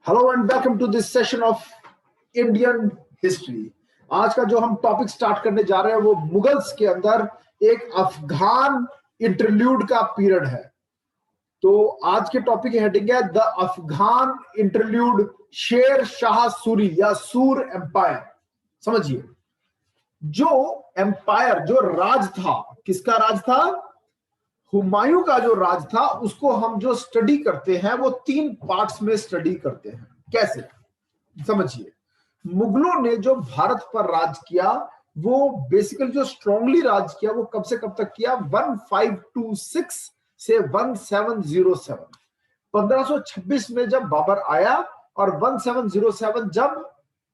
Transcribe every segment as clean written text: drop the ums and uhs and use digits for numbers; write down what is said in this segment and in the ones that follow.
Hello and welcome to this session of Indian history. आज का जो हम टॉपिक स्टार्ट करने जा रहे हैं वो मुगल्स के अंदर एक अफगान इंटरल्यूड का पीरियड है। तो आज के टॉपिक की हेडिंग है द अफगान इंटरल्यूड, शेर शाह सूरी या सूर एम्पायर। समझिए, जो एम्पायर, जो राज था, किसका राज था? हुमायूं का जो राज था, उसको हम जो स्टडी करते हैं वो तीन पार्ट्स में स्टडी करते हैं। कैसे? समझिए, मुगलों ने जो भारत पर राज किया वो बेसिकली जो स्ट्रांगली राज किया वो कब से कब तक किया? 1526 से 1707। 1526 में जब बाबर आया और 1707 जब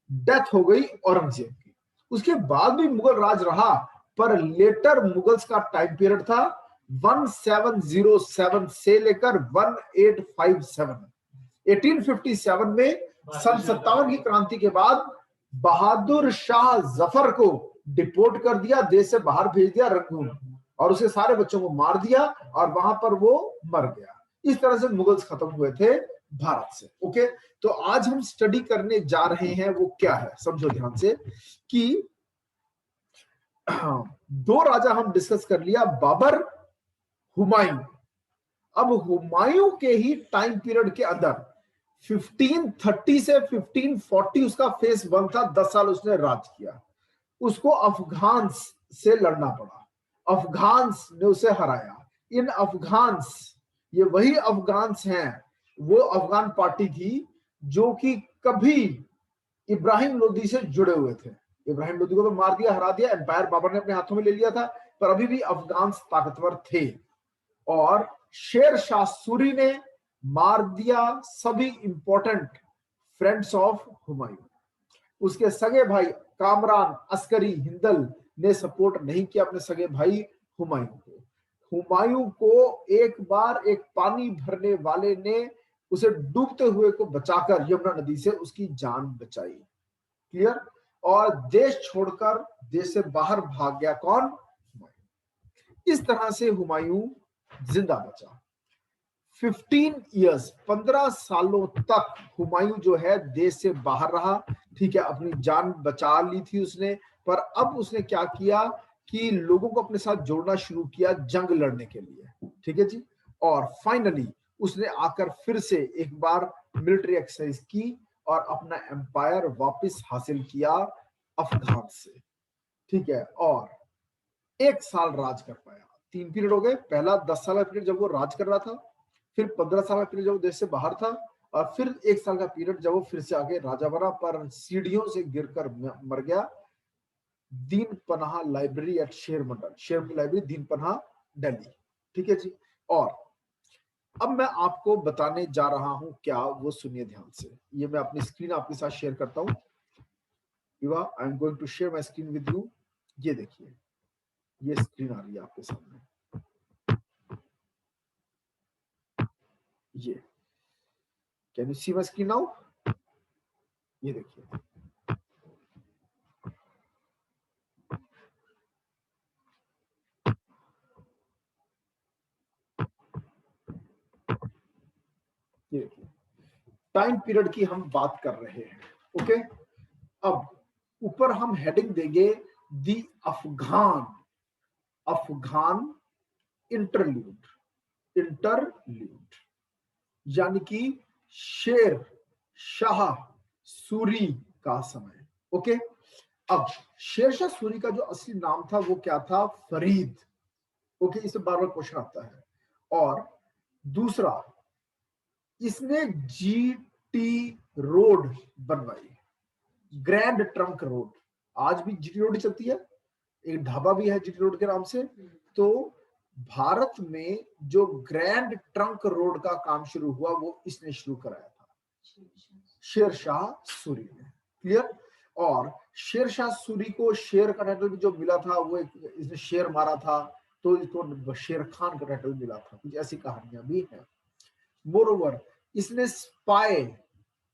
डेथ हो गई औरंगजेब की, उसके बाद भी मुगल राज रहा, पर लेटर मुगल्स का टाइम पीरियड था 1707 से लेकर 1857। 1857 में सन 57 की क्रांति के बाद बहादुर शाह जफर को डिपोर्ट कर दिया, देश से बाहर भेज दिया रंगून, और उसके सारे बच्चों को मार दिया और वहां पर वो मर गया। इस तरह से मुगल्स खत्म हुए थे भारत से। ओके, तो आज हम स्टडी करने जा रहे हैं वो क्या है, समझो ध्यान से कि दो राजा हम डिस्कस कर लिया, बाबर, हुमायूं। अब हुमायूं के ही टाइम पीरियड के अंदर 1530 से 1540 उसका फेस वन था, 10 साल उसने राज किया। उसको अफगान्स से लड़ना पड़ा, अफगान्स ने उसे हराया। इन अफगान्स, ये वही अफगान्स हैं, वो अफगान पार्टी थी जो कि कभी इब्राहिम लोदी से जुड़े हुए थे। इब्राहिम लोदी को तो मार दिया, हरा दिया, एम्पायर बाबर ने अपने हाथों में ले लिया था, पर अभी भी अफगान्स ताकतवर थे। और शेर शाह सूरी ने मार दिया सभी इंपॉर्टेंट फ्रेंड्स ऑफ हुमायूं। उसके सगे भाई कामरान, अस्करी, हिंदल ने सपोर्ट नहीं किया अपने सगे भाई हुमायूं को। हुमायूं को एक बार एक पानी भरने वाले ने उसे डूबते हुए को बचाकर यमुना नदी से उसकी जान बचाई। क्लियर? और देश छोड़कर देश से बाहर भाग गया कौन? हुमायूं। इस तरह से हुमायूं जिंदा बचा। 15 ईयर्स, 15 सालों तक हुमायूं जो है देश से बाहर रहा। ठीक है, अपनी जान बचा ली थी उसने, पर अब उसने क्या किया कि लोगों को अपने साथ जोड़ना शुरू किया जंग लड़ने के लिए। ठीक है जी। और फाइनली उसने आकर फिर से एक बार मिलिट्री एक्सरसाइज की और अपना एम्पायर वापस हासिल किया अफगान से। ठीक है, और एक साल राज कर पाया। तीन पीरियड हो गए, पहला 10 साल का पीरियड जब वो राज कर रहा था, फिर 15 साल का पीरियड जब वो देश से बाहर था, और फिर एक साल का पीरियड जब वो फिर से आगे राजा बना, पर सीढ़ियों से गिरकर मर गया। दीन पनाह लाइब्रेरी एट शेर मंडल, शेर की लाइब्रेरी, दीन पनाह, दिल्ली। ठीक है जी। और अब मैं आपको बताने जा रहा हूं क्या, वो सुनिए ध्यान से। ये मैं अपनी स्क्रीन आपके साथ शेयर करता हूं। I am going to share my screen with you. ये देखिए, ये स्क्रीन आ रही है आपके सामने। ये can you see my screen now? ये देखिए, ये देखिए, टाइम पीरियड की हम बात कर रहे हैं। ओके, अब ऊपर हम हेडिंग देंगे दी अफगान, अफगान इंटरल्यूड, इंटरल्यूड यानी कि शेर शाह सूरी का समय। ओके, अब शेर शाह सूरी का जो असली नाम था वो क्या था? फरीद। ओके, इसे बार बार क्वेश्चन आता है। और दूसरा, इसने जीटी रोड बनवाई, ग्रैंड ट्रंक रोड। आज भी जीटी रोड चलती है, एक ढाबा भी है जीटी रोड के नाम से। तो भारत में जो ग्रैंड ट्रंक रोड का काम शुरू हुआ वो इसने शुरू कराया था, शेर शाह सूरी ने। क्लियर? और शेर शाह सूरी को शेर का टाइटल भी जो मिला था, वो इसने शेर मारा था तो इसको शेर खान का टाइटल मिला था। कुछ ऐसी कहानियां भी हैं। मोरओवर, इसने स्पाई,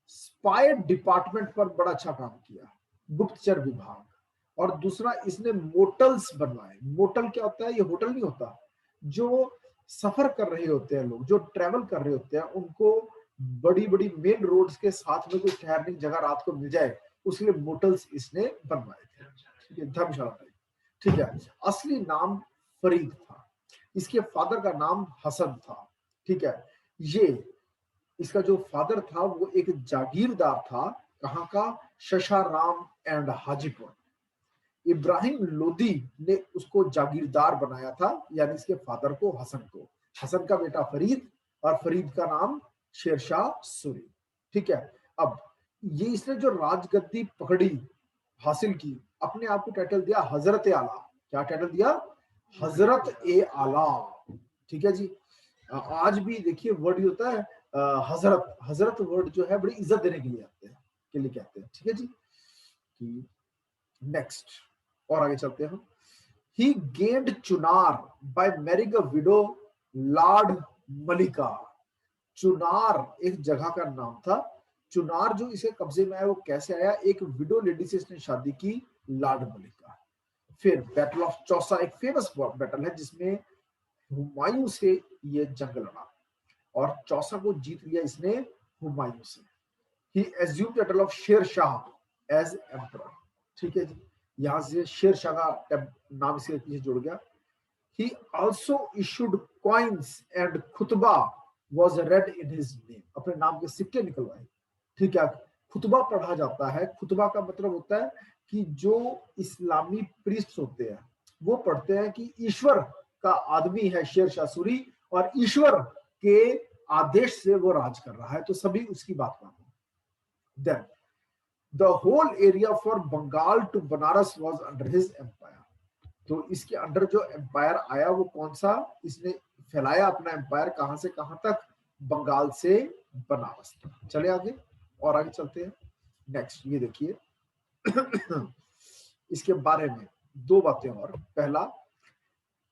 स्पाई डिपार्टमेंट पर बड़ा अच्छा काम किया, गुप्तचर विभाग। और दूसरा, इसने मोटल्स बनवाए। मोटल क्या होता है? ये होटल नहीं होता, जो सफर कर रहे होते हैं लोग, जो ट्रेवल कर रहे होते हैं, उनको बड़ी बड़ी मेन रोड्स के साथ में कोई ठहरने की जगह रात को मिल जाए, उसके लिए मोटल्स इसने बनवाए थे। ठीक है, धर्मशाला टाइप। ठीक है, असली नाम फरीद था, इसके फादर का नाम हसन था। ठीक है, ये इसका जो फादर था वो एक जागीरदार था, कहाँ का, शशाराम एंड हाजीपुर। इब्राहिम लोदी ने उसको जागीरदार बनाया था, यानी इसके फादर को, हसन को। हसन का बेटा फरीद, और फरीद का नाम शेरशाह सूरी। ठीक है, अब ये इसने जो राजगद्दी पकड़ी, हासिल की, अपने आप को टाइटल दिया हजरत आला। क्या टाइटल दिया? हजरत ए आला। ठीक है जी। आज भी देखिए वर्ड होता है हजरत, हजरत वर्ड जो है बड़ी इज्जत देने के लिए आते हैं, के लिए कहते हैं। ठीक है जी। नेक्स्ट, और आगे चलते हैं हम। He gained Chunar by marrying a widow lord Malika. Chunar एक जगह का नाम था। चुनार जो इसे कब्जे में आया वो कैसे आया? एक विडो लेडी से इसने शादी की, लॉर्ड मलिका। फिर बैटल ऑफ चौसा एक फेमस बैटल है जिसमें हुमायूं से ये जंग लड़ा और चौसा को जीत लिया इसने हुमायूं से। ही assumed title of Sher Shah as emperor. ठीक है जी, यहां से शेर शाह का नाम इसके पीछे जुड़ गया। He also issued coins and Khutba was read in his name। अपने नाम के सिक्के निकलवाए। ठीक है, खुतबा पढ़ा जाता है। खुतबा का मतलब होता है कि जो इस्लामी प्रीस्ट होते हैं वो पढ़ते हैं कि ईश्वर का आदमी है शेर शाह सूरी और ईश्वर के आदेश से वो राज कर रहा है, तो सभी उसकी बात मानो। Then the whole area for Bengal to Banaras was under his empire. तो इसके अंडर जो एम्पायर आया वो कौन सा? इसने फैलाया अपना एम्पायर कहां से कहां तक? बंगाल से बनारस तक। चले आगे, और आगे चलते हैं। नेक्स्ट ये देखिए इसके बारे में दो बातें और। पहला,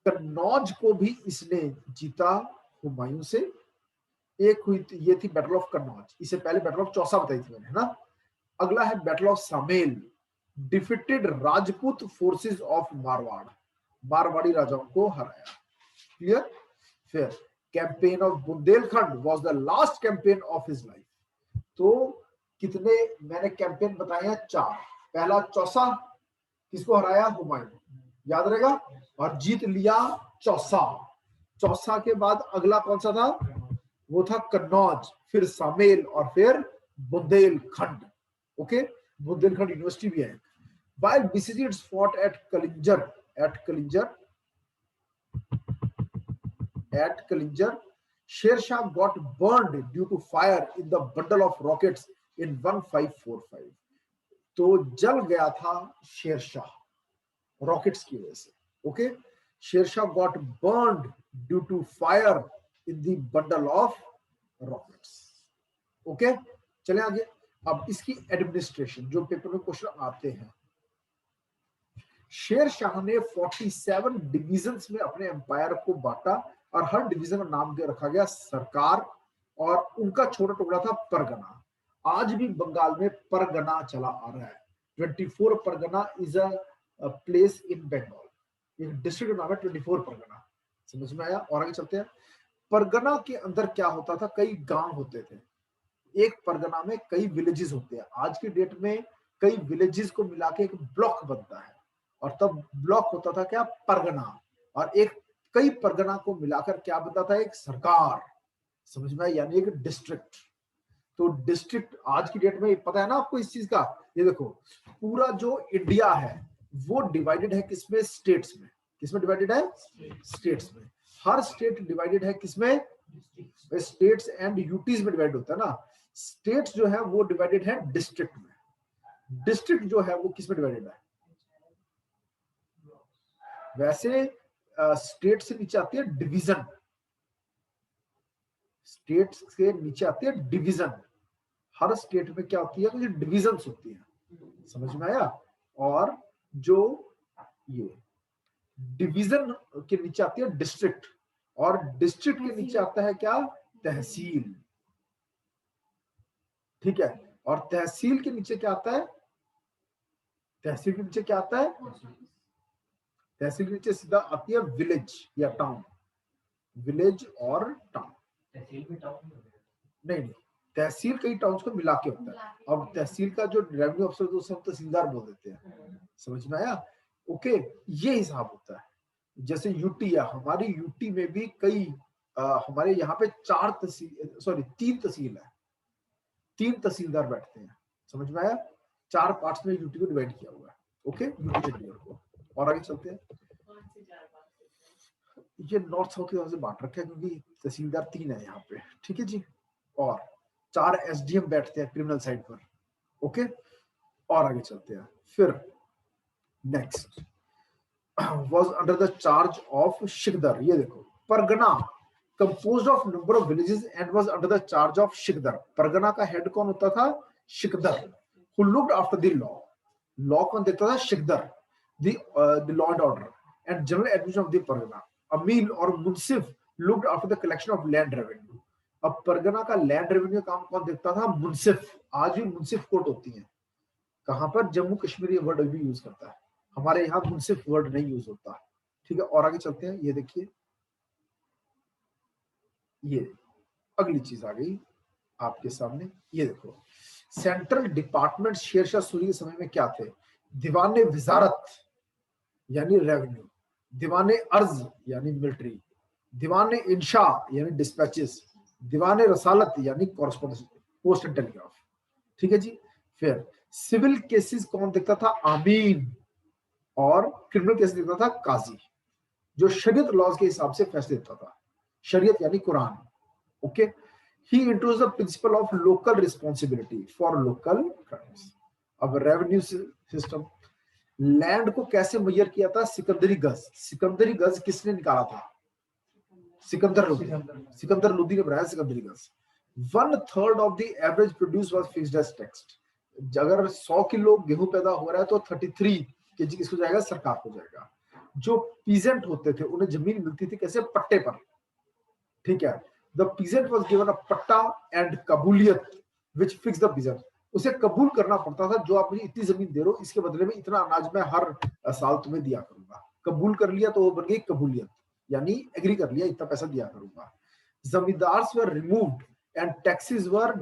कन्नौज को भी इसने जीता हुमायूं से। एक हुई ये थी बैटल ऑफ कन्नौज, इससे पहले बैटल ऑफ चौसा बताई थी मैंने, है ना। अगला है बैटल ऑफ सामेल, defeated Rajput forces of Marwar. Marwari राजाओं को हराया। क्लियर। फिर campaign of Bundelkhand was the last campaign of his life. तो कितने मैंने कैंपेन बताए हैं? 4। पहला चौसा, किसको हराया? हुमायूं, याद रहेगा, और जीत लिया चौसा। चौसा के बाद अगला कौन सा था? वो था कन्नौज, फिर सामेल और फिर बुंदेलखंड। ओके, बुंदेलखंड यूनिवर्सिटी भी है। While besieged fought at Kalinjar, Sher Shah got burned due to fire in the bundle of rockets in 1545। तो जल गया था शेर शाह रॉकेट्स की वजह से। Okay, Sher Shah got burned due to fire in the bundle of rockets. Okay, चले आगे। अब इसकी एडमिनिस्ट्रेशन, जो पेपर में क्वेश्चन आते हैं। शेर शाह ने 47 डिविजन्स में अपने एम्पायर को बांटा और हर डिवीजन का नाम दे रखा गया सरकार, और उनका छोटा टुकड़ा था परगना। आज भी बंगाल में परगना चला आ रहा है। 24 Pargana is a place in Bengal, एक डिस्ट्रिक्ट नाम है 24 परगना। समझ में आया? और आगे चलते हैं। परगना के अंदर क्या होता था? कई गांव होते थे। एक परगना में कई विलेजेस होते हैं। आज की डेट में कई विलेजेस को मिला के एक ब्लॉक बनता है, और तब ब्लॉक होता था क्या? परगना। और एक कई परगना को मिलाकर क्या बनता था? एक सरकार। समझ में? यानी एक डिस्ट्रिक्ट। तो डिस्ट्रिक्ट आज की डेट में पता है ना आपको इस चीज का? ये देखो, पूरा जो इंडिया है वो डिवाइडेड है किसमें? स्टेट्स में। किसमें डिवाइडेड है? स्टेट्स में। हर स्टेट डिवाइडेड है किसमें? स्टेट्स एंड यूटीज में डिवाइड होता है ना। स्टेट्स जो है वो डिवाइडेड है डिस्ट्रिक्ट में। डिस्ट्रिक्ट जो है वो किसमें डिवाइडेड है? वैसे स्टेट से नीचे आती है डिवीजन। स्टेट से नीचे आती है डिवीजन। हर स्टेट में क्या होती है? तो डिविजन्स होती है। समझ में आया? और जो ये डिवीजन के नीचे आती है डिस्ट्रिक्ट, और डिस्ट्रिक्ट के नीचे आता है क्या? तहसील। ठीक है, और तहसील के नीचे क्या आता है? तहसील के नीचे क्या आता है? तहसील के नीचे सीधा आती है विलेज या टाउन। विलेज और टाउन। नहीं नहीं, तहसील कई टाउन्स को मिला के होता है। अब तहसील का जो रेवेन्यू अफसर तो सब तहसीलदार बोल देते हैं, समझ में आया? ओके, ये हिसाब होता है। जैसे यूटी है, हमारी यूटी में भी कई हमारे यहाँ पे 3 तहसील है, 3 तहसीलदार बैठते हैं, समझ में आया? 4 पार्ट्स में यूटी को डिवाइड किया हुआ है। ओके, यूटी चंडीगढ़ को। और आगे चलते हैं। ये नॉर्थ साउथ की तरफ से बांट रखा है क्योंकि तहसीलदार 3 है यहाँ पे, ठीक है जी। और 4 एसडीएम बैठते हैं क्रिमिनल साइड पर। ओके, और आगे चलते हैं। फिर next was under the charge of Shikdar। ये देखो, Pargana composed of number of villages and was under the charge of Shikdar। Pargana का हेड कौन होता था? Sikdar. who looked after the law। Law कौन देखता था? Sikdar. the law and order and general administration of the Pargana. अमील और मुंसिफ looked after the collection of land revenue। अब परगना का लैंड रेवेन्यू काम कौन देखता था? मुंसिफ। आज भी मुंसिफ कोर्ट होती है। कहां पर? जम्मू कश्मीर ये वर्ड भी यूज करता है, हमारे यहाँ मुंसिफ वर्ड नहीं यूज होता, ठीक है। और आगे चलते हैं। ये देखिए, ये अगली चीज आ गई आपके सामने। ये देखो, सेंट्रल डिपार्टमेंट शेरशाह सूरी के समय में क्या थे? दीवाने विजारत यानी रेवेन्यू, दीवाने अर्ज यानी मिलिट्री, दीवाने इंशा यानी डिस्पैचेस, दीवाने रसालत यानी कॉरेस्पॉन्डेंस, पोस्ट एंड टेलीग्राफ, ठीक है जी। फिर सिविल केसेस कौन देखता था? आमीन। और क्रिमिनल केस देखता था काजी, जो शरीयत लॉज के हिसाब से फैसले देता था। शरीयत यानी Quran. Okay, he introduced the principle of local responsibility for local crimes. अब रेवेन्यू सिस्टम, लैंड को कैसे मेजर किया था? सिकंदरी गज। सिकंदरी गज किसने निकाला था? सिकंदर लोदी। सिकंदर लोदी ने बनाया Sikandari Gaz. 1/3 of the average produce was fixed as tax. अगर 100 किलो गेहूं पैदा हो रहा है तो 33 केजी किसको जाएगा? सरकार को जाएगा। जो पीजेंट होते थे उन्हें जमीन मिलती थी कैसे? पट्टे पर, ठीक है। The peasant was given a patta and kabuliyat which fix the peasant. उसे कबूल करना पड़ता था, जो आप मुझे इतनी जमीन दे रहे हो, इसके बदले में इतना अनाज मैं हर साल तुम्हें दिया करूंगा। कबूल कर लिया तो वो बन गई कबूलियत, यानी एग्री कर लिया, इतना पैसा दिया करूंगा। Zamindars were removed and taxes were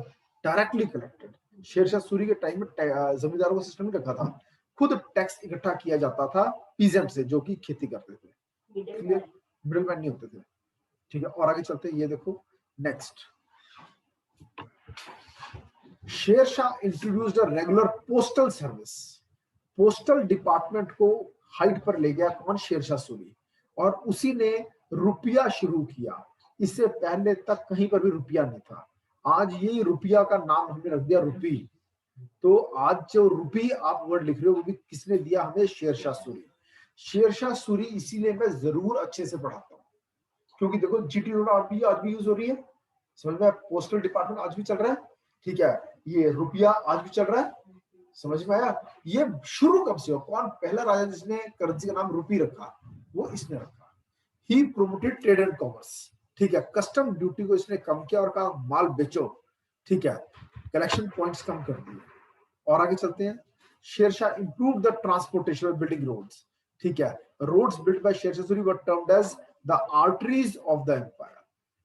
directly collected. Sher Shah Suri के टाइम में जमींदारों का सिस्टम नहीं रखा था, खुद टैक्स इकट्ठा किया जाता था पीजेंट से, जो कि खेती करते थे। मिडिलमैन नहीं होते थे, ठीक है। और आगे चलते हैं। ये देखो next, Sher Shah introduced a regular postal service. Postal department को हाइट पर ले गया कौन? शेरशाह सूरी। और उसी ने रुपया शुरू किया। इससे पहले तक कहीं पर भी रुपया नहीं था। आज यही रुपया का नाम हमने रख दिया रुपी। तो आज जो रुपी आप वर्ड लिख रहे हो वो भी किसने दिया हमें? शेरशाह सूरी। शेरशाह सूरी इसीलिए मैं जरूर अच्छे से पढ़ाता हूँ, क्योंकि देखो जीटी रोड आज भी यूज हो रही है, समझ में? पोस्टल डिपार्टमेंट आज भी चल रहा है, ठीक है। ये रुपया आज भी चल रहा है, समझ में आया? ये शुरू कब से हो? कौन पहला राजा जिसने करेंसी का नाम रुपी रखा? वो इसने रखा। ही प्रोमोटेड ट्रेड एंड कॉमर्स, ठीक है। कस्टम ड्यूटी को इसने कम किया और कहा माल बेचो, ठीक है। कलेक्शन पॉइंट्स कम कर दिए। और आगे चलते हैं। Sher Shah improve the transportation of building roads, ठीक है। Roads built by Sher Shah Suri were termed as the arteries of the empire.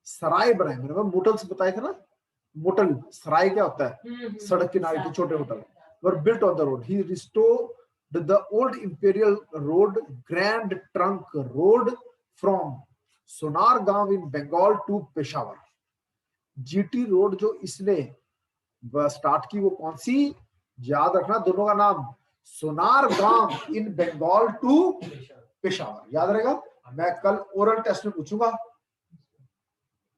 सराय बनाए, मैंने मोटल्स बताए थे ना, मोटल सराय क्या होता है? सड़क किनारे के छोटे hotel. Were built on the road. He restored the old imperial road, grand trunk road from Sonargaon in Bengal to Peshawar. GT road जो इसने स्टार्ट की वो कौन सी? याद रखना दोनों का नाम, सोनार गांव इन बंगाल टू पेशावर, याद रहेगा। मैं कल ओरल टेस्ट में पूछूंगा,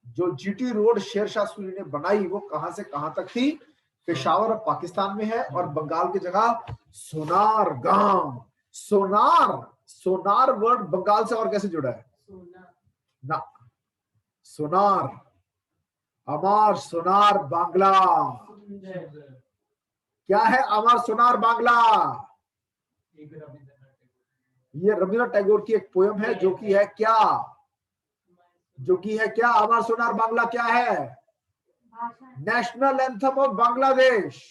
जो जीटी रोड शेरशाह सूरी ने बनाई वो कहां से कहां तक थी? पेशावर पाकिस्तान में है और बंगाल की जगह सोनार गांव। सोनार, सोनार वर्ड बंगाल से और कैसे जुड़ा है? ना, सोनार, अमार सोनार बांग्ला। क्या है अमार सोनार बांग्ला? ये रविंद्रनाथ टैगोर की एक पोयम है जो कि है क्या? जो कि है क्या? अमर सोनार बांग्ला क्या है? National anthem of Bangladesh.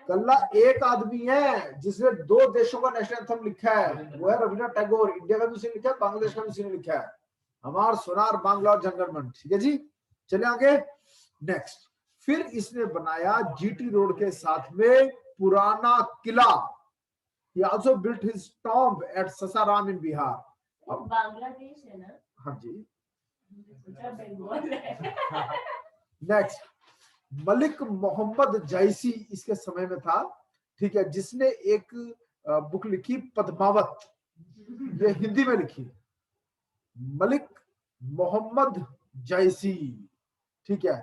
कल्ला एक आदमी है जिसने 2 देशों का नेशनल एंथम लिखा है, वो है रविंद्रनाथ टैगोर। इंडिया का भी उसी ने लिखा है, बांग्लादेश का भी उसी ने लिखा है, हमार सोनार बांग्ला और जनगण मन, ठीक है जी। चले आगे नेक्स्ट। फिर इसने बनाया जीटी रोड के साथ में पुराना किला। He also built his tomb at Sasaram in Bihar. Bangladesh है ना? हाँ जी। बंगाल है। नेक्स्ट, मलिक मोहम्मद जैसी इसके समय में था, ठीक है, जिसने एक बुक लिखी पद्मावत, ये हिंदी में लिखी, मलिक मोहम्मद जैसी, ठीक है।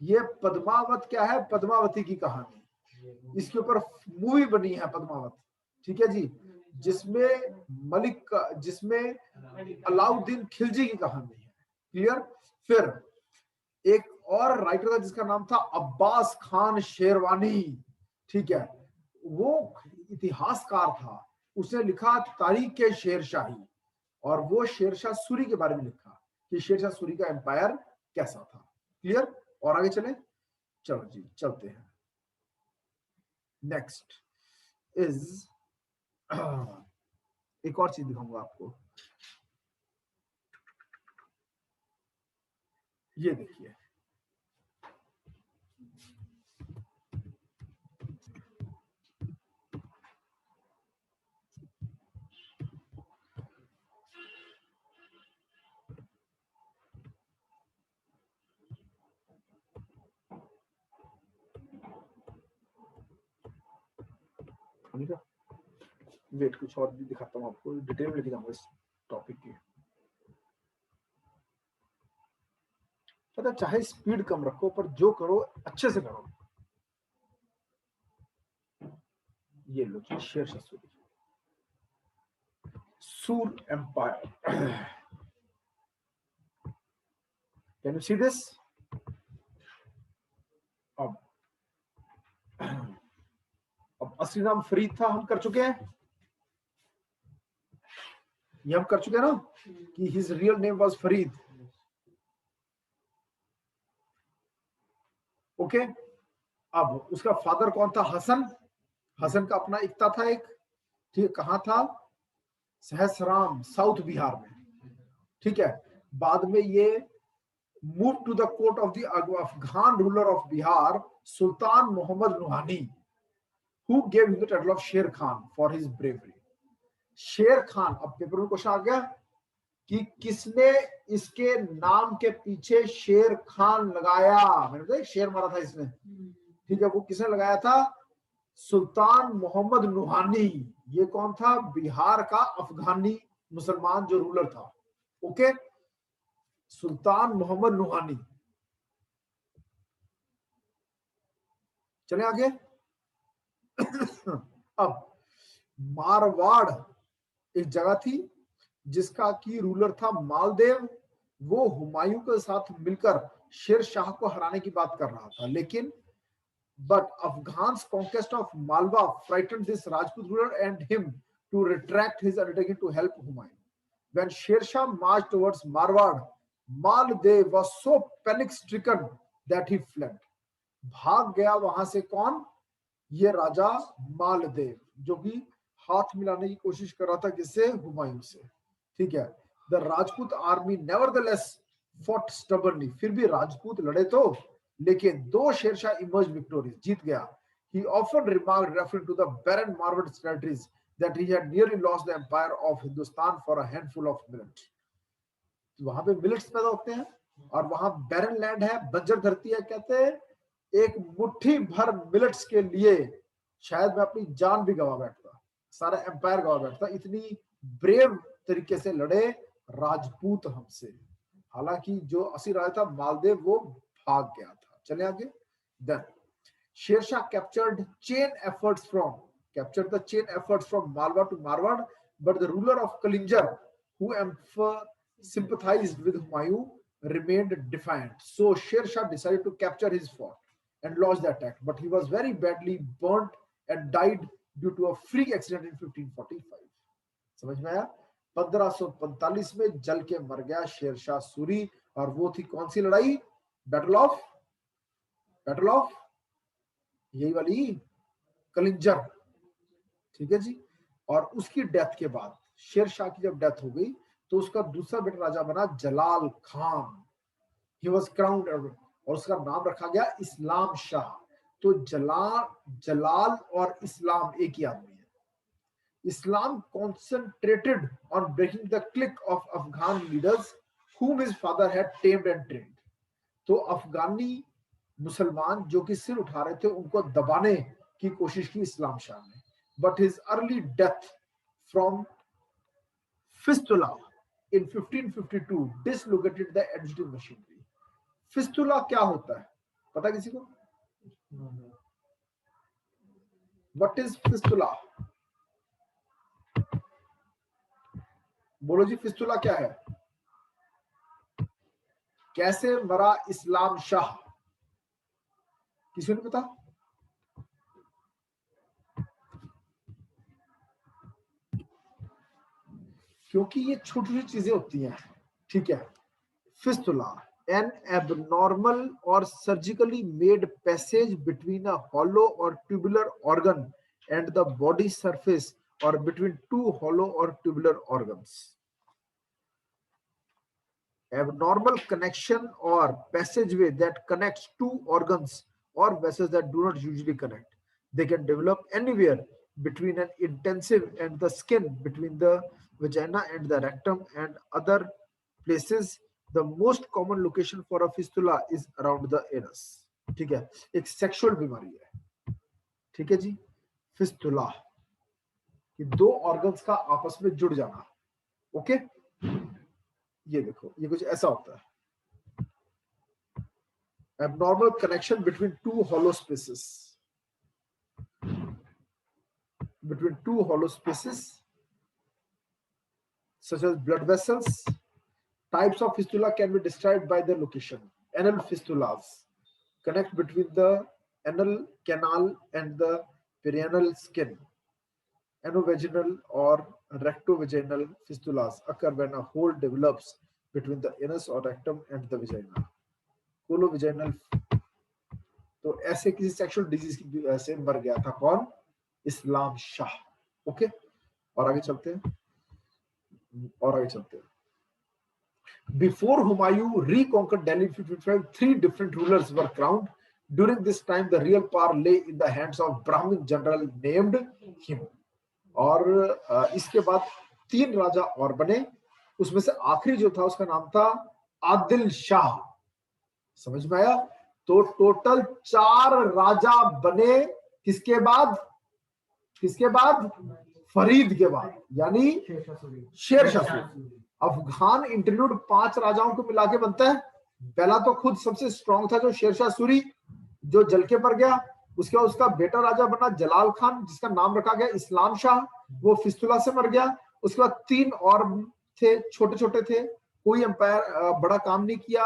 ये पद्मावत क्या है? पद्मावती की कहानी, इसके ऊपर मूवी बनी है पद्मावत, ठीक है जी, जिसमें अलाउद्दीन खिलजी की कहानी है। क्लियर? फिर एक और राइटर था जिसका नाम था अब्बास खान शेरवानी, ठीक है, वो इतिहासकार था, उसने लिखा तारीख शेरशाही, और वो शेरशाह सूरी के बारे में लिखा कि शेरशाह सूरी का एम्पायर कैसा था। क्लियर? और आगे चले, चलो जी चलते हैं। नेक्स्ट इज एक और चीज दिखाऊंगा आपको, ये देखिए, वेट कुछ और भी दिखाता हूँ आपको, डिटेल में लेके जाऊंगा इस टॉपिक की। पता, चाहे स्पीड कम रखो पर जो करो अच्छे से करो। ये लो जी, Sher Shah Suri, Sur empire. Can you see this? अब असली नाम फरीद था, हम कर चुके हैं, ये हम कर चुके हैं ना कि his real name was Farid. Okay, अब उसका फादर कौन था? हसन। हसन का अपना इक्ता था एक, ठीक, कहां था? सहसराम, साउथ बिहार में, ठीक है। बाद में ये move to the court of the Afghan ruler of Bihar Sultan Mohammad Ruhani, who gave him the title of Sher Khan for his bravery. शेर खान, अब पेपर में क्वेश्चन आ गया कि किसने इसके नाम के पीछे शेर खान लगाया? मैंने तो एक शेर मारा था इसने, ठीक है, वो किसने लगाया था? सुल्तान मोहम्मद नुहानी। ये कौन था? बिहार का अफगानी मुसलमान जो रूलर था। ओके, सुल्तान मोहम्मद नुहानी। चले आगे। अब मारवाड़ एक जगह थी जिसका की रूलर था मालदेव, वो हुमायूं के साथ मिलकर शेर शाह को हराने की बात कर रहा था, लेकिन but Afghan's conquest of Malwa frightened this Rajput ruler and him to retract his undertaking to help Humayun. When Sher Shah marched towards Marwar, Maldev was so panic-stricken that he fled. भाग गया वहां से कौन? ये राजा मालदेव, जो कि हाथ मिलाने की कोशिश कर रहा था किससे? हुमायूं से, ठीक है। The Rajput army nevertheless fought स्टबर्नली, फिर भी राजपूत लड़े तो, लेकिन दो शेरशाह इमर्ज विक्टोरियस, जीत गया। He often remarked, referring to the barren Marwar territories, that he had nearly lost the empire of Hindustan for a handful of millet. वहां पे मिलेट्स पैदा होते हैं और वहां बैरन लैंड है, बंजर धरती है, कहते हैं एक मुट्ठी भर मिलेट्स के लिए शायद मैं अपनी जान भी गवा बैठता, सारा एम्पायर गवा बैठता, इतनी ब्रेव तरीके से लड़े राजपूत हमसे। हालांकि जो असली राजा था मालदेव, वो भाग गया था। चले आगे। Then Sher Shah captured the chain efforts from Malwa to Marwar, but the ruler of Kalinjar, who sympathized with Humayun, remained defiant. So Sher Shah decided to capture his fort and launch the attack, but he was very badly burnt and died due to a freak accident in 1545. समझ में आया? 1545 में जल के मर गया शेर शाह सूरी, और वो थी कौन सी लड़ाई? बैटल ऑफ यही वाली कलिंजर, ठीक है जी। और उसकी डेथ के बाद, शेर शाह की जब डेथ हो गई, तो उसका दूसरा बेटा राजा बना जलाल खान। He was crowned और उसका नाम रखा गया इस्लाम शाह। तो जलाल और इस्लाम एक ही आदमी है। Islam concentrated on breaking the clique of Afghan leaders whom his father had tamed and trained. तो अफगानी मुसलमान जो कि सिर उठा रहे थे उनको दबाने की कोशिश की इस्लाम शाह ने। But his early death from fistula in 1552 dislocated the administrative machinery. Fistula क्या होता है पता किसी को? What is fistula? बोलो जी, फिस्टुला क्या है? कैसे मरा इस्लाम शाह? किसी ने पता? क्योंकि ये छोटी छोटी चीजें होती हैं, ठीक है। Fistula, an abnormal or surgically made passage between a hollow or tubular organ and the body surface or between two hollow or tubular organs. Abnormal connection or passageway that connects two organs or vessels that do not usually connect. They can develop anywhere between an intensive and the skin, between the vagina and the rectum and other places. The most common location for a fistula is around the anus. ठीक है, एक sexual बीमारी है, ठीक है जी। Fistula कि दो organs का आपस में जुड़ जाना, ओके। ये देखो, ये कुछ ऐसा होता है, abnormal connection between two hollow spaces, such as blood vessels. Types of fistula can be described by their location. Anal fistulas connect between the anal canal and the perianal skin. Anovaginal or rectovaginal fistulas occur when a hole develops between the anus or rectum and the vagina. Colovaginal, तो ऐसे किसी sexual disease की से मर गया था कौन? इस्लाम Shah, okay. और आगे चलते हैं, Before Humayun reconquered Delhi in 1555, 3 different rulers were crowned. During this time, the real power lay in the hands of Brahmin general named him. और इसके बाद 3 राजा और बने, उसमें से आखिरी जो था उसका नाम था आदिल शाह। समझ में आया? तो टोटल 4 राजा बने किसके बाद? फरीद के बाद, यानी शेरशाह सूरी। अफगान इंटरलूड 5 राजाओं को मिला के बनता है। पहला तो खुद सबसे स्ट्रॉन्ग था जो शेरशाह सूरी, जो जल के मर गया। उसके बाद उसका बेटा राजा बना जलाल खान, जिसका नाम रखा गया इस्लाम शाह, वो फिस्तुला से मर गया। उसके बाद 3 और थे, छोटे छोटे थे, कोई एम्पायर बड़ा काम नहीं किया।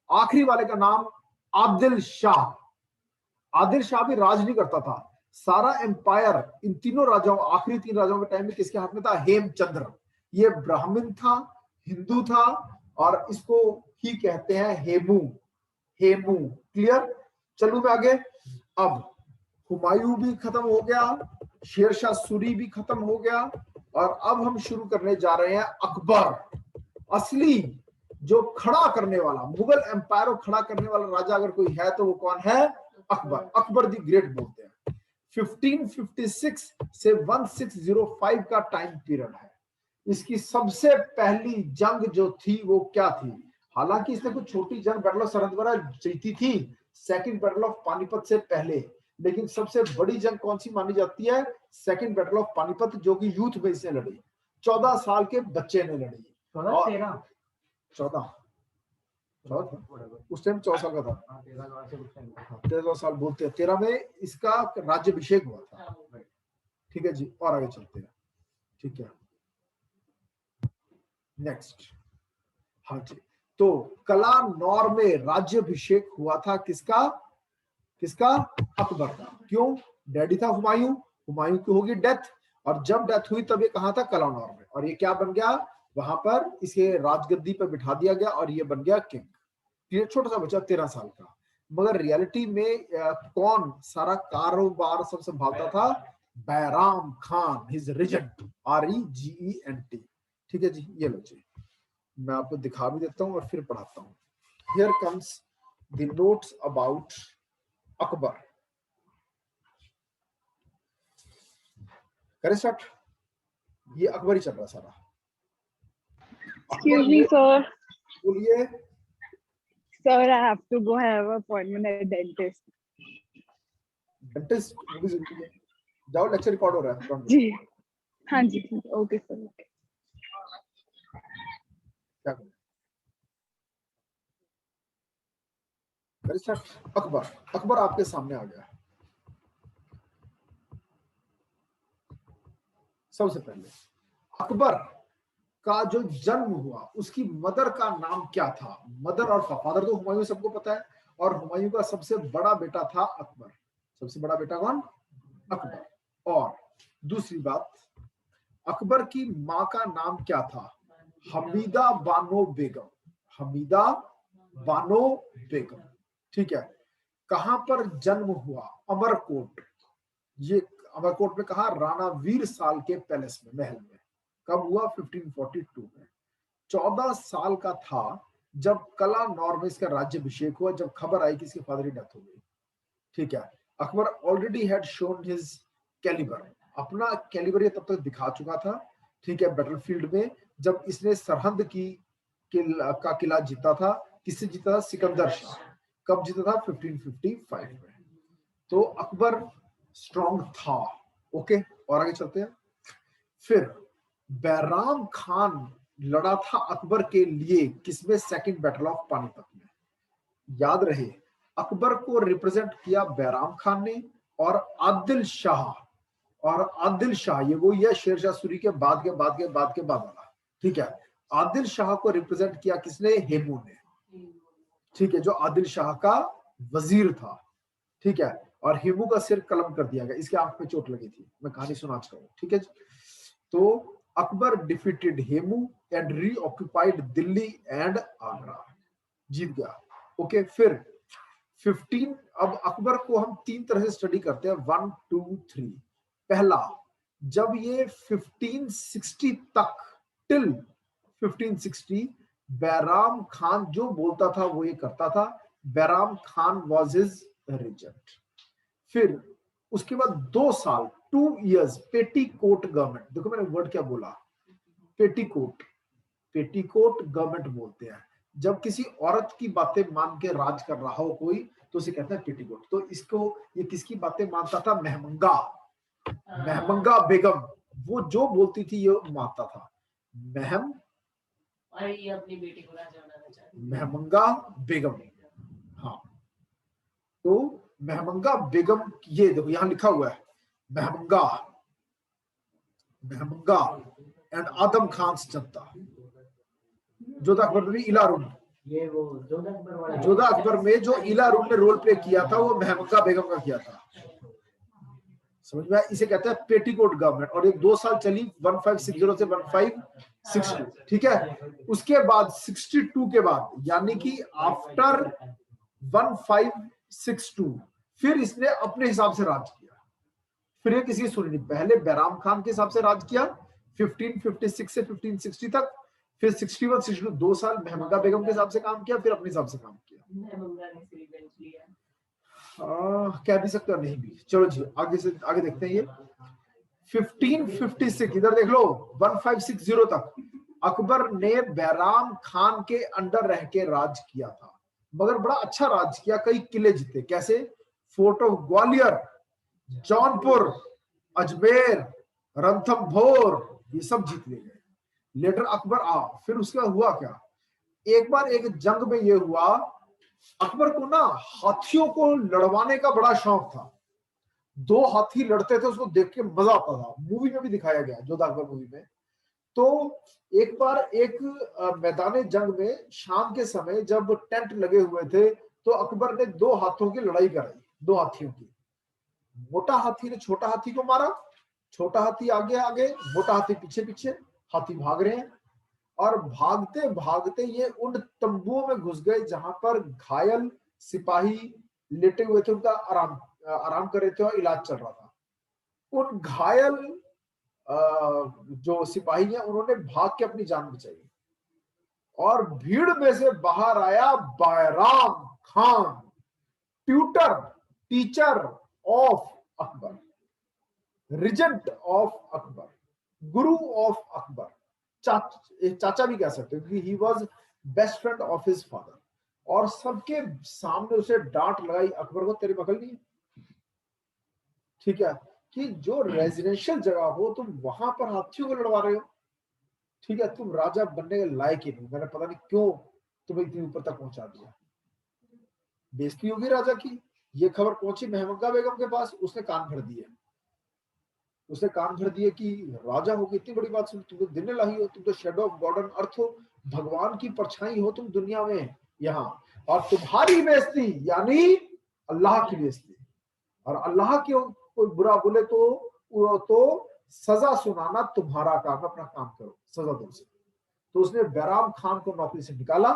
आखिरी वाले का नाम आदिल शाह। आदिल शाह भी राज नहीं करता था, सारा एम्पायर इन तीनों राजाओं, आखिरी 3 राजाओं के टाइम में किसके हाथ में था? हेमचंद्र। ये ब्राह्मण था, हिंदू था, और इसको ही कहते हैं हेमू। क्लियर? चलू मैं आगे। अब हुमायूं भी खत्म हो गया, शेरशाह सूरी भी खत्म हो गया, और अब हम शुरू करने जा रहे हैं अकबर। असली जो खड़ा करने वाला, मुगल एम्पायर को खड़ा करने वाला राजा अगर कोई है तो वो कौन है? अकबर। अकबर दी ग्रेट बोलते हैं। 1556 से 1605 का टाइम पीरियड है। इसकी सबसे पहली जंग जो थी वो क्या थी? हालांकि इसने कुछ छोटी जंग बैटल ऑफ सरहंद जीती थी, सेकंड बैटल ऑफ पानीपत से पहले, लेकिन सबसे बड़ी जंग कौन सी मानी जाती है? सेकंड बैटल ऑफ पानीपत, जो कि यूथ में इसने लड़ी, 14 साल के बच्चे ने लड़ी। 14 उस टाइम 14 साल का था, 13 साल बोलते हैं, 13 में इसका राज्याभिषेक हुआ था। ठीक है जी, और आगे चलते हैं। ठीक है, नेक्स्ट। हाँ जी, तो कलानौर में राज्याभिषेक हुआ था किसका? अकबर का। क्यों? डैडी था हुमायूं, हुमायूं की होगी डेथ, और जब डेथ हुई तब ये कहां था? कलानौर में। और ये क्या बन गया? वहां पर इसे राजगद्दी पर बिठा दिया गया और ये बन गया किंग। ये छोटा सा बच्चा 13 साल का, मगर रियलिटी में कौन सारा कारोबार सब संभालता था? Bairam Khan, his regent, REGENT। ठीक है जी, ये लो जी, मैं आपको दिखा भी देता हूं और फिर पढ़ाता हूं। Here comes the notes about Akbar. करें स्टार्ट। ये अकबर ही चल रहा सारा। Excuse me, sir. बोलिए। Sir, I have to go have an appointment at dentist. Dentist वो भी जरूरी है। जाओ, लेक्चर रिकॉर्ड हो रहा है फ्रंट में। जी हाँ जी, ओके सर, ओके। क्या करें? करें स्टार्ट। अकबर। अकबर आपके सामने आ गया। सबसे पहले अकबर का जो जन्म हुआ उसकी मदर का नाम क्या था? मदर और फादर तो हुमायूं सबको पता है, और हुमायूं का सबसे बड़ा बेटा था अकबर। सबसे बड़ा बेटा कौन? अकबर। और दूसरी बात, अकबर की माँ का नाम क्या था? हमीदा बानो बेगम। हमीदा बानो बेगम। ठीक है। कहां पर जन्म हुआ? अमरकोट। ये अमरकोट में कहा? राणा वीर साल के पैलेस में, महल में। कब हुआ? 1542 में। 14 साल का था जब कला नौर में इसका राज्याभिषेक हुआ, जब खबर आई कि इसके फादर की डेथ हो गई। ठीक है। Akbar already had shown his calibre. अपना कैलिबर ये तब तक दिखा चुका था। ठीक है। बैटलफील्ड में जब इसने सरहंद की का किला जीता था। किससे जीता था? सिकंदर शाह। कब जीता था? 1555 में। तो अकबर स्ट्रॉन्ग था। ओके, और आगे चलते हैं। फिर बैराम खान लड़ा था अकबर के लिए किसमें? सेकंड बैटल ऑफ पानीपत में। याद रहे, अकबर को रिप्रेजेंट किया बैराम खान ने, और आदिल शाह। और आदिल शाह ये वो यह शेरशाह सूरी के बाद वाला। ठीक है। आदिल शाह को रिप्रेजेंट किया किसने? हेमू ने। ठीक है, जो आदिल शाह का वजीर था। ठीक है। और हेमू का सिर कलम कर दिया गया, इसके आंख पे चोट लगी थी। मैं कहानी सुना चुका हूं। ठीक है। तो Akbar defeated Hemu and reoccupied Delhi and Agra. जीत गया। ओके। फिर 15, अब अकबर को हम 3 तरह से स्टडी करते हैं, 1 2 3। पहला, जब ये 1560 तक, टिल 1560 बैराम खान जो बोलता था वो ये करता था। Bairam Khan was his regent. फिर उसके बाद 2 साल, 2 इयर्स पेटीकोट गवर्नमेंट। देखो मैंने वर्ड क्या बोला? पेटीकोट। पेटीकोट गवर्नमेंट बोलते हैं जब किसी औरत की बातें मान के राज कर रहा हो कोई, तो उसे कहते हैं पेटीकोट। तो इसको, ये किसकी बातें मानता था? महमंगा। महमंगा बेगम, वो जो बोलती थी ये मानता था। महम और ये अपनी बेटी को राजा बनाना चाहती थी। महमंगा बेगम। हाँ, तो महमंगा बेगम, ये देखो यहां लिखा हुआ है महमंगा। महमंगा एंड आदम खान जनता। जोधा अकबर में इला रूम, ये वो जोधा अकबर में जो इला रूम ने रोल प्ले किया था वो महमंगा बेगम का किया था। समझ में? इसे कहते हैं पेटीकोट गवर्नमेंट। और ये 2 साल चली, 1560 से 1562। ठीक है। उसके बाद 62 के बाद, यानी कि आफ्टर 1562, फिर इसने अपने हिसाब से राज किया। फिर ये किसी की सुनी नहीं। पहले बैराम खान के हिसाब से राज किया 1556 से 1560 तक। फिर 61 62 2 साल महमंगा बेगम के हिसाब से काम किया, फिर अपने हिसाब से काम किया। महमंगा ने रिवेंज लिया। कह भी सकते हो, नहीं भी। चलो जी, आगे से आगे देखते हैं। ये 1556, इधर देख लो, 1560 तक अकबर ने बैराम खान के अंडर रह के राज किया था, मगर बड़ा अच्छा राज किया। कई किले जीते। कैसे? फोर्ट ऑफ ग्वालियर, जौनपुर, अजमेर, रणथंभौर, ये सब जीत लिए गए। लेटर अकबर फिर उसके बाद हुआ क्या? एक बार एक जंग में ये हुआ, अकबर को ना हाथियों को लड़वाने का बड़ा शौक था। 2 हाथी लड़ते थे, उसको देख के मजा आता था। मूवी में भी दिखाया गया, जोधा अकबर मूवी में। तो एक बार एक मैदान जंग में शाम के समय जब टेंट लगे हुए थे, तो अकबर ने 2 हाथों की लड़ाई कराई। 2 हाथियों की। मोटा हाथी ने छोटा हाथी को मारा, छोटा हाथी आगे आगे, मोटा हाथी पीछे पीछे। हाथी भाग रहे हैं, और भागते भागते ये उन तंबुओं में घुस गए जहां पर घायल सिपाही लेटे हुए थे, उनका आराम कर रहे थे और इलाज चल रहा था। उन घायल जो सिपाही हैं उन्होंने भाग के अपनी जान बचाई, और भीड़ में से बाहर आया Bairam Khan, tutor, teacher of Akbar, regent of Akbar, guru of Akbar, चाचा भी कह सकते हो क्योंकि he was best friend of his father. और सबके सामने उसे डांट लगाई अकबर को, तेरी अकल नहीं है, ठीक है, कि जो रेजिडेंशियल जगह हो तुम वहां पर हाथियों को लड़वा रहे हो, ठीक है, तुम राजा बनने के लायक ही नहीं, मैंने पता नहीं क्यों तुम्हें इतनी ऊपर तक पहुंचा दिया। बेइज्जती होगी राजा की। ये खबर पहुंची महमूदा बेगम के पास, उसने कान भर दिए, उसने कान भर दिए कि राजा हो, इतनी बड़ी बात सुन, तुम तो दिन लाई हो, तुम तो shadow of God on earth हो, भगवान की परछाई हो तुम दुनिया में यहाँ, और तुम्हारी बेइज्जती यानी अल्लाह की बेइज्जती, और अल्लाह की कोई बुरा बोले तो सजा सुनाना तुम्हारा काम, अपना काम करो, सजा दो उसे। तो उसने बैराम खान को नौकरी से निकाला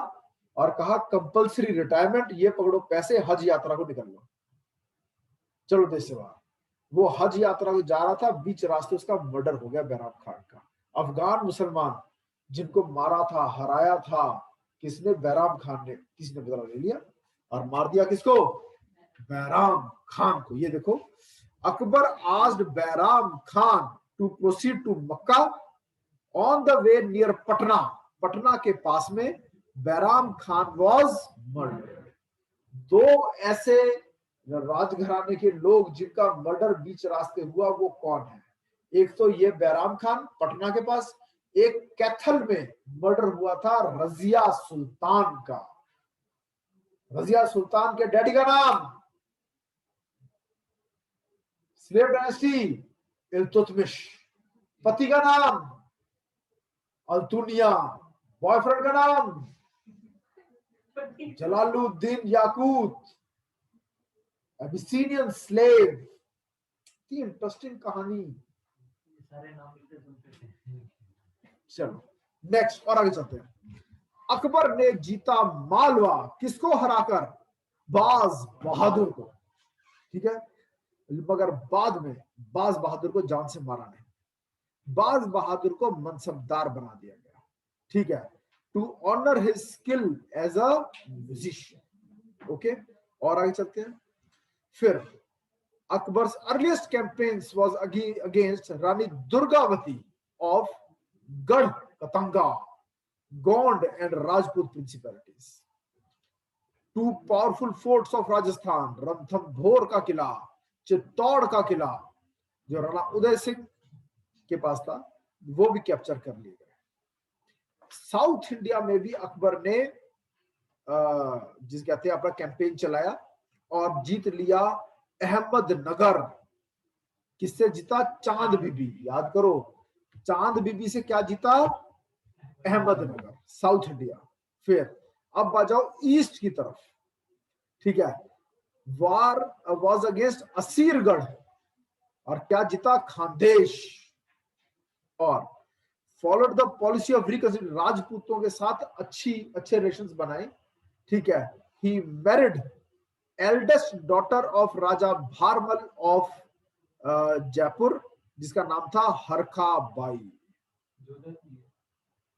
और कहा कंपल्सरी रिटायरमेंट, ये पकड़ो पैसे, हज यात्रा को निकल लो, चलो देश से बाहर। वो हज यात्रा को जा रहा था, बीच रास्ते उसका मर्डर हो गया बैराम खान का। अफगान मुसलमान जिनको मारा था, हराया था किसने? बैराम खान ने। किसी ने बदला ले लिया और मार दिया किसको? बैराम खान को। ये देखो, Akbar asked Bairam Khan to proceed to Mecca on the way near Patna, Patna के पास में बैराम खान वाज मर्डर्ड। दो ऐसे राजघराने के लोग जिनका मर्डर बीच रास्ते हुआ, वो कौन है? एक तो ये बैराम खान पटना के पास, एक कैथल में मर्डर हुआ था रजिया सुल्तान का। रजिया सुल्तान के डैडी का नाम स्लेव डायनेस्टी इल्तुतमिश, पति का नाम अल्तुनिया, बॉयफ्रेंड का नाम जलालुद्दीन याकूत, एबिसिनियन स्लेव। इतनी इंटरेस्टिंग कहानी। चलो नेक्स्ट और आगे चलते हैं। अकबर ने जीता मालवा किसको हराकर? बाज बहादुर को, ठीक है, मगर बाद में बाज बहादुर को जान से मारा नहीं, बाज बहादुर को मनसबदार बना दिया गया, ठीक है, to honour his skill as a musician. Okay, और आगे चलते हैं। फिर Akbar's earliest campaigns was against Rani Durgavati of Garh Katanga, Gond and Rajput principalities. Two powerful forts of Rajasthan, Ranthambore का किला, चित्तौड़ का किला जो राणा उदय सिंह के पास था, वो भी कैप्चर कर लिए गए। साउथ इंडिया में भी अकबर ने जिस कहते हैं अपना कैंपेन चलाया और जीत लिया अहमदनगर। किससे जीता? चांद बीबी, याद करो, चांद बीबी से क्या जीता? Ahmednagar, south India. फिर अब आ जाओ ईस्ट की तरफ, ठीक है, वार वॉज अगेंस्ट असीरगढ़ और क्या जीता? खानदेश। और followed the policy of reconciliation, राजपूतों के साथ अच्छे रिलेशंस बनाए, ठीक है। He married eldest daughter of Raja Bharmal of Jaipur, जिसका नाम था हरखा बाई।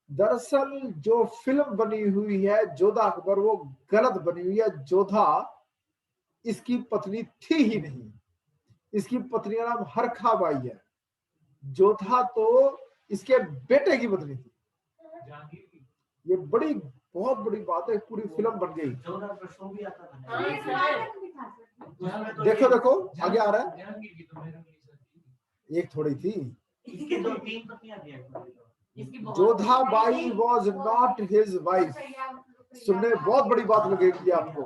दरअसल जो फिल्म बनी हुई है जोधा अकबर, वो गलत बनी हुई है। जोधा इसकी पत्नी थी ही नहीं, इसकी पत्नी का नाम हरखा बाई है। जोधा तो इसके बेटे की पत्नी थी। ये बहुत बड़ी बात है, पूरी फिल्म बन गई। देखो देखो आगे आ रहा है, एक थोड़ी थी। Jodha by was not his wife. सुनने बहुत बड़ी बात लगेगी आपको,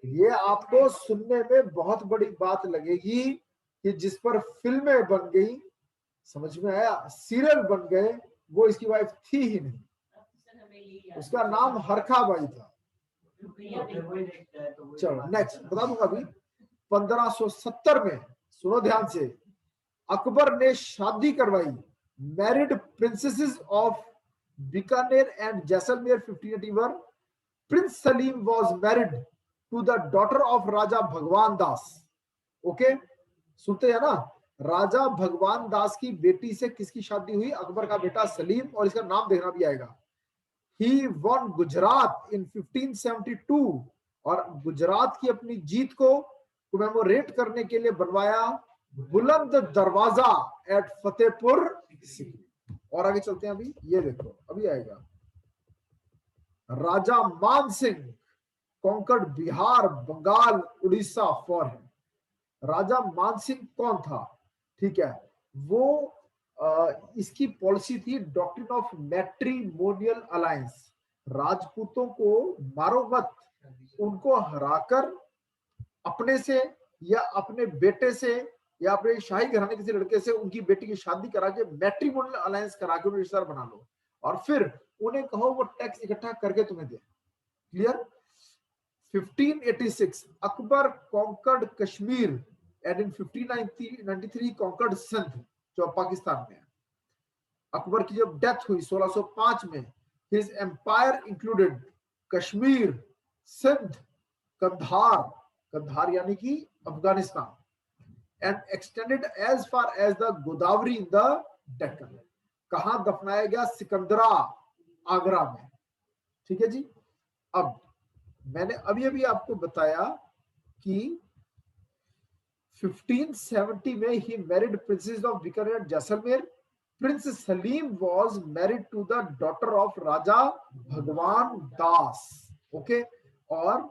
ये आपको सुनने में बहुत बड़ी बात लगेगी कि जिस पर फिल्में बन गई, समझ में आया, सीरियल बन गए, वो इसकी वाइफ थी ही नहीं। उसका नाम हरखा बाई था। चलो नेक्स्ट बता दूंगा अभी। 1570 में, सुनो ध्यान से, अकबर ने शादी करवाई married princesses of Bikaner and Jaisalmer 1581। Prince Salim was married to the daughter of Raja Bhagwan Das. Okay, सुनते हैं ना, राजा भगवान दास की बेटी से किसकी शादी हुई? अकबर का बेटा सलीम, और इसका नाम देखना भी आएगा। He won Gujarat in 1572 और गुजरात की अपनी जीत को कमेमोरेट करने के लिए बनवाया बुलंद दरवाजा एट फतेहपुर सीकरी। और आगे चलते हैं, अभी ये देखो, अभी आएगा Raja Man Singh conquered Bihar, Bengal, Orissa for him. Raja Man Singh कौन था? ठीक है, वो इसकी पॉलिसी थी डॉक्ट्रिन ऑफ मैट्रिमोनियल अलायंस, राजपूतों को मारो मत, उनको हराकर अपने से या अपने बेटे से या अपने शाही घराने किसी लड़के से उनकी बेटी की शादी करा के मैट्रिमोनियल अलायंस करा के उन्हें रिश्तेदार बना लो और फिर उन्हें कहो वो टैक्स इकट्ठा करके तुम्हें दे। Clear? 1586 Akbar conquered Kashmir and in 1593 conquered Sindh, जो पाकिस्तान में है। अकबर की जब डेथ हुई 1605 में, his empire included Kashmir, Sindh, Kandahar, Kandahar यानी कि Afghanistan, and extended as far as the Godavari in the Deccan. कहां दफनाया गया? सिकंदरा, आगरा में। ठीक है जी। अब मैंने अभी अभी आपको बताया कि 1570 में ही married princess of Bikaner Jaisalmer. Prince Salim was married to the daughter of Raja Bhagwan Das. Okay, और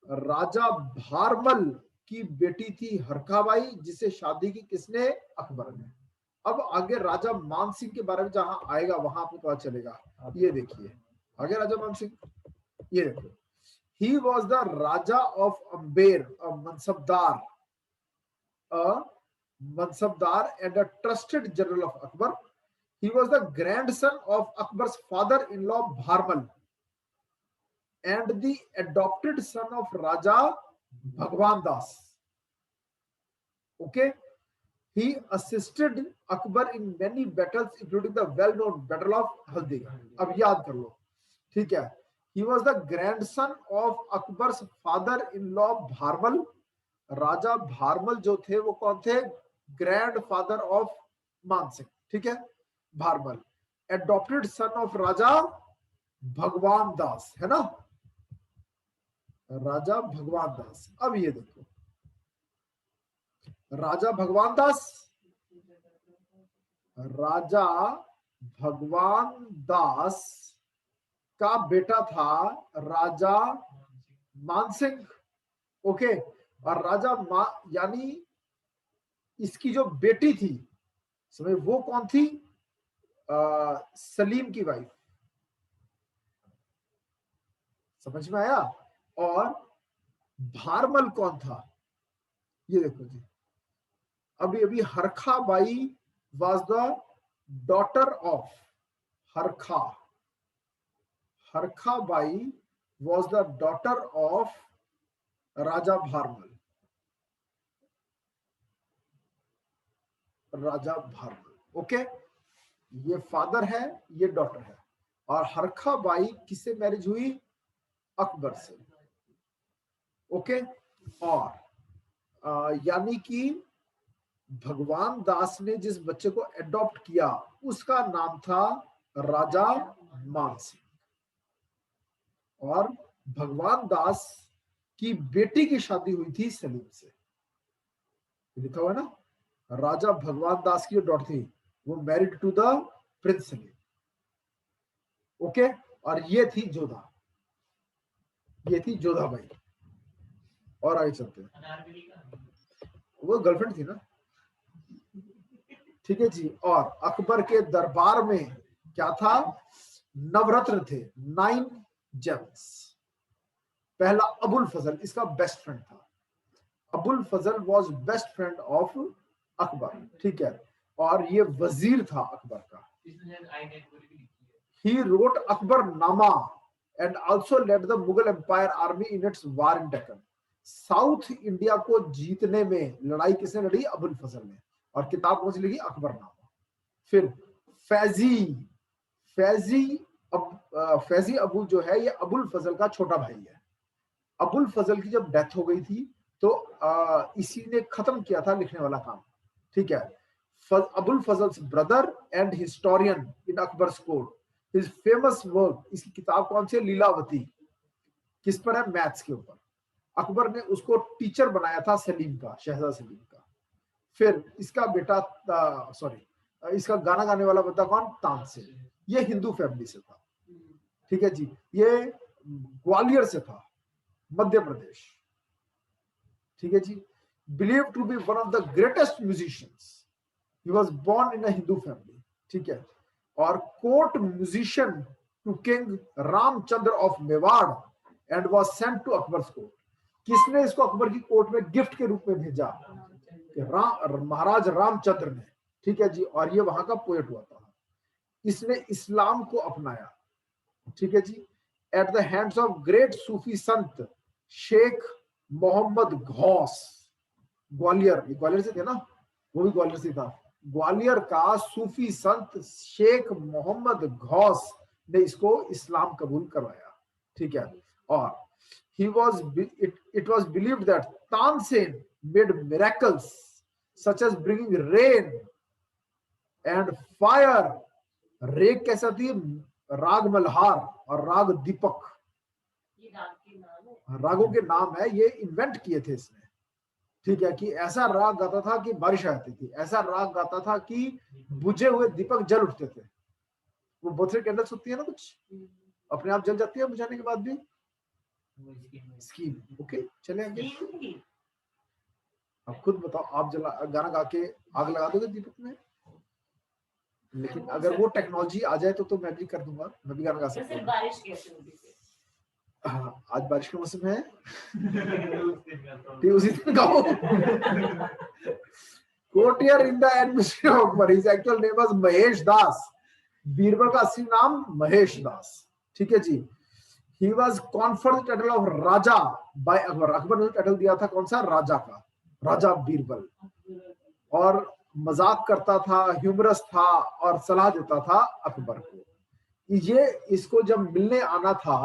राजा भारमल की बेटी थी हरखाबाई, जिसे शादी की किसने? अकबर ने। अब आगे राजा मान सिंह के बारे में जहां आएगा वहां आपको पता चलेगा। ये देखिए आगे राजा मान सिंह, ये देखो, he was the Raja of Amber, a mansabdar and a trusted general of Akbar. He was the grandson of Akbar's father-in-law Bharmal and the adopted son of Raja Bhagwan Das. Okay, he assisted Akbar in many battles, including the well-known Battle of Haldi. अब याद कर लो, ठीक है। He was the grandson of Akbar's father-in-law Bharmal. राजा भारमल जो थे वो कौन थे? ग्रैंडफादर ऑफ मान सिंह, ठीक है, Bharmal. Adopted son of Raja Bhagwan दास, है ना, राजा भगवान दास। अब ये देखो, राजा भगवान दास, राजा भगवान दास का बेटा था राजा मान सिंह। ओके, और राजा यानी इसकी जो बेटी थी समझ, वो कौन थी? सलीम की वाइफ। समझ में आया? और भारमल कौन था? ये देखो जी, अभी अभी Harkha Bai was the daughter of Harkha. Harkha Bai was the daughter of Raja Bharmal. Raja Bharmal, okay, ये फादर है, ये डॉटर है। और हरखा बाई किससे मैरिज हुई? अकबर से। ओके, और यानी कि भगवान दास ने जिस बच्चे को एडॉप्ट किया उसका नाम था राजा मान सिंह, और भगवान दास की बेटी की शादी हुई थी सलीम से। लिखा हुआ है ना, राजा भगवान दास की जो डॉटर थी वो married to the prince Salim. Okay, और ये थी जोधा, ये थी जोधा बाई। और आगे चलते हैं, वो गर्लफ्रेंड थी ना, ठीक है जी। और अकबर के दरबार में क्या था? नवरत्न थे, 9 जेम्स। पहला अबुल फजल इसका बेस्ट फ्रेंड था। Abul Fazal was best friend of Akbar, ठीक है, और ये वजीर था अकबर का। ही wrote Akbar Nama and also led the Mughal empire army in its war in Deccan. South India को जीतने में लड़ाई किसने लड़ी? अबुल फजल ने। और किताब कौन सी लिखी? अकबरनामा। फिर फैजी अबू जो है ये अबुल फजल का छोटा भाई है। अबुल फजल की जब डेथ हो गई थी तो इसी ने खत्म किया था लिखने वाला काम, ठीक है। Abul Fazal's brother and historian in Akbar's court, his famous work, इसकी किताब कौन सी है? लीलावती। किस पर है? मैथ्स के ऊपर। अकबर ने उसको टीचर बनाया था सलीम का, शहजादा सलीम का। फिर इसका बेटा इसका गाना गाने वाला बंदा कौन? तानसेन। ये हिंदू फैमिली से था, ठीक है जी। ये ग्वालियर से था, मध्य प्रदेश, ठीक है जी। Believe to be one of the greatest musicians. He was born in a Hindu family, ठीक है। और court musician to king Ramchandra of Mewar and was sent to Akbar's court. किसने इसको अकबर की कोर्ट में गिफ्ट के रूप में भेजा? महाराज रामचंद्र ने, ठीक है जी। और ये वहां का पोएट हुआ था। इसने इस्लाम को अपनाया, ठीक है जी, at the hands of great Sufi sant Sheikh Mohammad Ghaus. Gwalior से थे ना, वो भी ग्वालियर से था। ग्वालियर का सूफी संत शेख मोहम्मद गौस ने इसको इस्लाम कबूल करवाया, ठीक है। और it was believed that Tansen made miracles such as bringing rain and fire. रेग कैसा थी? राग मल्हार और राग दीपक, ये राग के नाम है, रागों के नाम है। ये इन्वेंट किए थे इसने, ठीक है। कि ऐसा राग गाता था कि बारिश आती थी, ऐसा राग गाता था कि बुझे हुए दीपक जल उठते थे। वो बर्थडे कैंडल्स होती है ना, कुछ अपने आप जल जाती है बुझाने के बाद भी। स्कीम, ओके, चले आगे। अब खुद बताओ, आप गाना गा के आग लगा दोगे दीपक में? लेकिन अगर वो टेक्नोलॉजी आ जाए तो मैं भी कर दूंगा, मैं भी गाना गा सकता हूँ। बारिश कैसे होती है? हाँ, आज बारिश का मौसम है, उसी दिन गाओ। Courtier in the administration of Akbar, his actual name was Mahesh Das. Birbal का असली नाम महेश दास, ठीक है जी। He was conferred the title of Raja by Akbar. Akbar ने टाइटल दिया था कौन सा? राजा का, राजा बीरबल। और मजाक करता था, ह्यूमरस था और सलाह देता था अकबर को। ये इसको जब मिलने आना था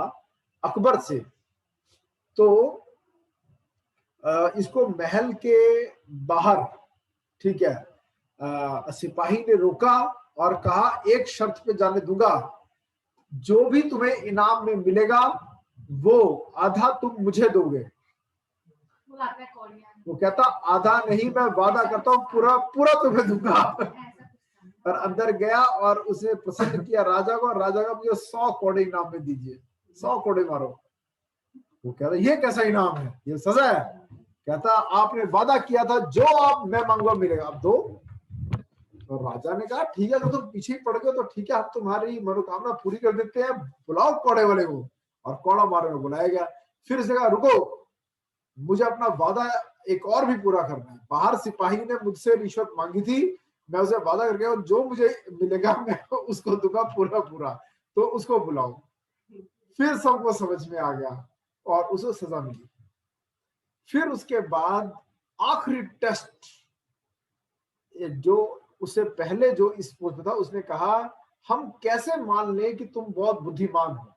अकबर से, तो इसको महल के बाहर, ठीक है, सिपाही ने रोका और कहा एक शर्त पे जाने दूंगा, जो भी तुम्हें इनाम में मिलेगा वो आधा तुम मुझे दोगे। वो कहता आधा नहीं, मैं वादा करता हूँ पूरा पूरा तुम्हें दूंगा। और अंदर गया और उसने प्रसन्न किया राजा को। राजा का मुझे 100 कोड़े इनाम में दीजिए, 100 कोड़े मारो। वो कहता ये कैसा इनाम है, ये सजा है। कहता आपने वादा किया था जो आप मैं मांगूंगा मिलेगा, आप दो। तो राजा ने कहा ठीक है, अगर तुम पीछे पड़ गए तो ठीक है, हम तुम्हारी मनोकामना पूरी कर देते हैं, बुलाओ कोड़े वाले को। और कोड़ा मारने में बुलाया गया। फिर उसने कहा रुको, मुझे अपना वादा एक और भी पूरा करना है। बाहर सिपाही ने मुझसे रिश्वत मांगी थी, मैं उसे वादा करके और जो मुझे मिलेगा मैं उसको दूंगा पूरा पूरा, तो उसको बुलाओ। फिर सबको समझ में आ गया और उसको सजा मिली। फिर उसके बाद आखिरी टेस्ट, जो उससे पहले जो इस पोस्ट में था, उसने कहा हम कैसे मान लें कि तुम बहुत बुद्धिमान हो,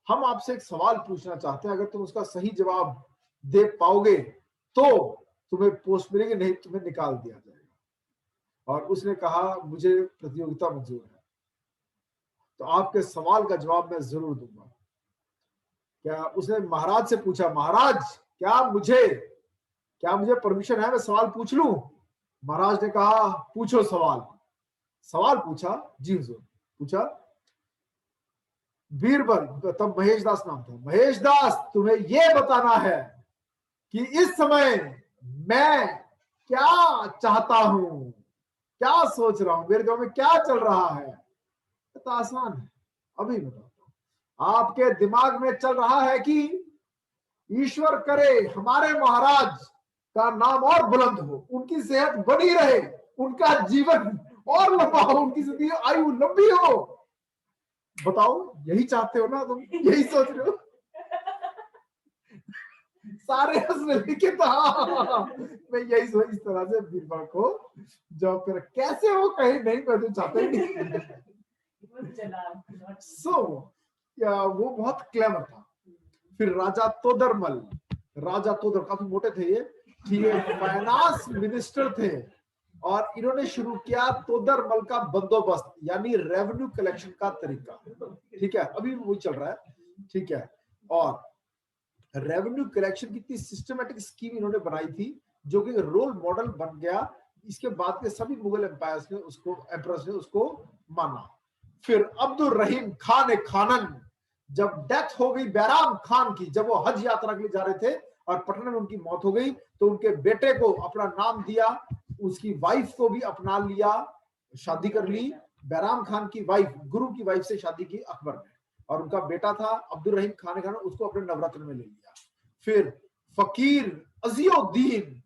हम आपसे एक सवाल पूछना चाहते हैं, अगर तुम उसका सही जवाब दे पाओगे तो तुम्हें पोस्ट मिलेगी, नहीं तुम्हें निकाल दिया जाएगा। और उसने कहा मुझे प्रतियोगिता मंजूर है, तो आपके सवाल का जवाब मैं जरूर दूंगा। क्या उसने महाराज से पूछा, महाराज क्या मुझे परमिशन है, मैं सवाल पूछ लूं? महाराज ने कहा पूछो सवाल पूछा। जी हुजूर, पूछा। बीरबल, तब महेश दास नाम था, महेश दास तुम्हें यह बताना है कि इस समय मैं क्या चाहता हूं, क्या सोच रहा हूं, मेरे दिमाग में क्या चल रहा है। तो आसान है, अभी बताता हूं। आपके दिमाग में चल रहा है कि ईश्वर करे हमारे महाराज का नाम और बुलंद हो, उनकी सेहत बनी रहे, उनका जीवन और लंबा हो, उनकी जिंदगी आयु लंबी हो। बताओ यही चाहते हो ना तुम, यही सोच रहे हो? सारे हंसने लगे, मैं यही सोच, इस तरह से बीरबल को जब फिर कैसे हो कहीं नहीं, मैं तो चाहता ही नहीं। वो बहुत क्लेवर था। फिर राजा तोदरमल काफी मोटे थे ये, ठीक है, फाइनेंस मिनिस्टर थे। और इन्होंने शुरू किया तोदरमल का बंदोबस्त, यानी रेवेन्यू कलेक्शन का तरीका, ठीक है, अभी वही चल रहा है, ठीक है। और रेवेन्यू कलेक्शन की इतनी सिस्टमेटिक स्कीम इन्होंने बनाई थी जो कि रोल मॉडल बन गया। इसके बाद के सभी मुगल एम्पायर्स ने उसको, एम्परर्स ने उसको माना। फिर अब्दुल रहीम खान खानन, जब डेथ हो गई बैराम खान की, जब वो हज यात्रा के लिए जा रहे थे और पटना में उनकी मौत हो गई, तो उनके बेटे को अपना नाम दिया, उसकी वाइफ को भी अपना लिया, शादी कर ली। बैराम खान की वाइफ, गुरु की वाइफ से शादी की अकबर ने, और उनका बेटा था अब्दुल रहीम खान खान, उसको अपने नवरत्न में ले लिया। फिर फकीर अजीउद्दीन,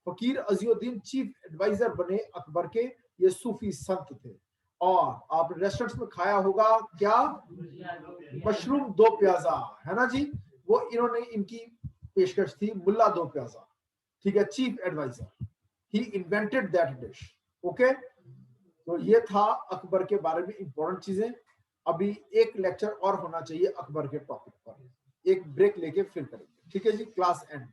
फकीर अजीउद्दीन चीफ एडवाइजर बने अकबर के। ये सूफी संत थे। और आप रेस्टोरेंट्स में खाया होगा क्या, मशरूम दो प्याजा, है ना जी, वो इन्होंने, इनकी पेशकश थी मुल्ला दो प्याजा, ठीक है, chief adviser, he invented that dish. Okay, तो ये था अकबर के बारे में इंपॉर्टेंट चीजें। अभी एक लेक्चर और होना चाहिए अकबर के टॉपिक पर, एक ब्रेक लेके फिर करेंगे, ठीक है जी, क्लास एंड।